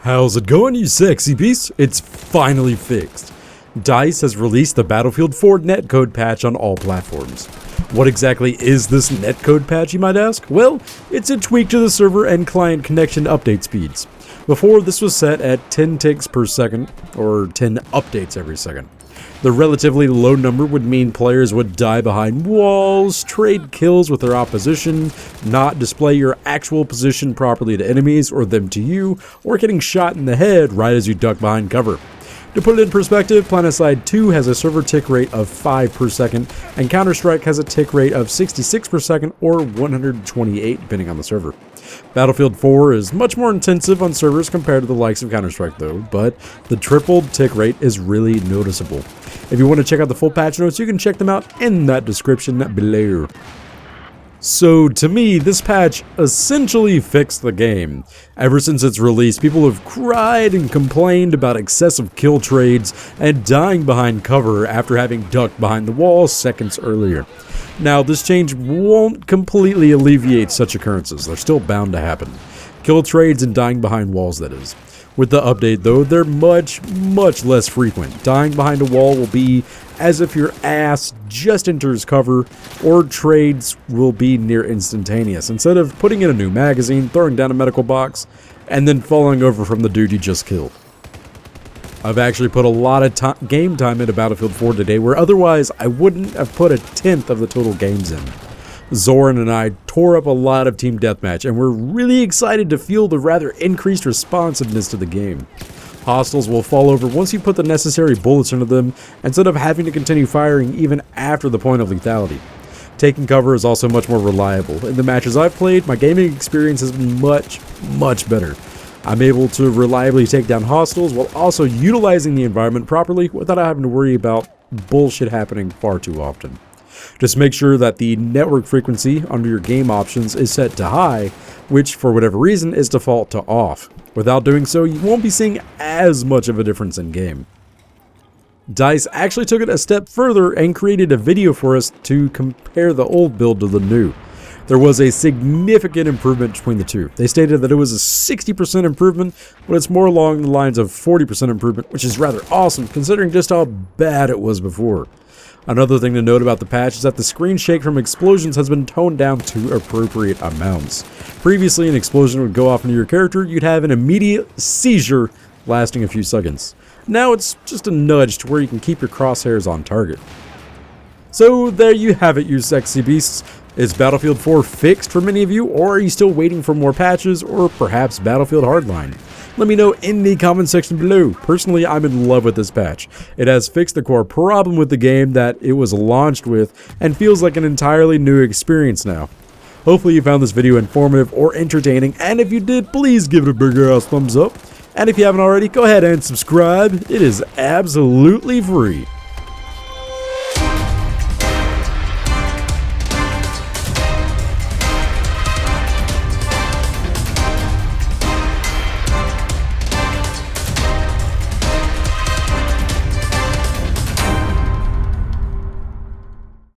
How's it going, you sexy beasts? It's finally fixed. DICE has released the Battlefield 4 Netcode patch on all platforms. What exactly is this Netcode patch, you might ask? Well, it's a tweak to the server and client connection update speeds. Before, this was set at 10 ticks per second, or 10 updates every second. The relatively low number would mean players would die behind walls, trade kills with their opposition, not display your actual position properly to enemies or them to you, or getting shot in the head right as you duck behind cover. To put it in perspective, PlanetSide 2 has a server tick rate of 5 per second, and Counter-Strike has a tick rate of 66 per second or 128 depending on the server. Battlefield 4 is much more intensive on servers compared to the likes of Counter-Strike though, but the tripled tick rate is really noticeable. If you want to check out the full patch notes, you can check them out in that description below. So to me, this patch essentially fixed the game. Ever since its release, people have cried and complained about excessive kill trades and dying behind cover after having ducked behind the wall seconds earlier. Now, this change won't completely alleviate such occurrences. They're still bound to happen. Kill trades and dying behind walls, that is. With the update though, they're much less frequent. Dying behind a wall will be as if your ass just enters cover, or trades will be near instantaneous, instead of putting in a new magazine, throwing down a medical box, and then falling over from the dude you just killed. I've actually put a lot of game time into Battlefield 4 today, where otherwise I wouldn't have put a tenth of the total games in. Zoran and I tore up a lot of Team Deathmatch, and we're really excited to feel the rather increased responsiveness to the game. Hostiles will fall over once you put the necessary bullets into them, instead of having to continue firing even after the point of lethality. Taking cover is also much more reliable. In the matches I've played, my gaming experience has been much better. I'm able to reliably take down hostiles while also utilizing the environment properly without having to worry about bullshit happening far too often. Just make sure that the network frequency under your game options is set to high, which for whatever reason is default to off. Without doing so, you won't be seeing as much of a difference in game. DICE actually took it a step further and created a video for us to compare the old build to the new. There was a significant improvement between the two. They stated that it was a 60% improvement, but it's more along the lines of 40% improvement, which is rather awesome considering just how bad it was before. Another thing to note about the patch is that the screen shake from explosions has been toned down to appropriate amounts. Previously, an explosion would go off into your character, you'd have an immediate seizure lasting a few seconds. Now it's just a nudge to where you can keep your crosshairs on target. So there you have it, you sexy beasts. Is Battlefield 4 fixed for many of you, or are you still waiting for more patches, or perhaps Battlefield Hardline? Let me know in the comment section below. Personally, I'm in love with this patch. It has fixed the core problem with the game that it was launched with, and feels like an entirely new experience now. Hopefully you found this video informative or entertaining, and if you did, please give it a big ass thumbs up. And if you haven't already, go ahead and subscribe. It is absolutely free.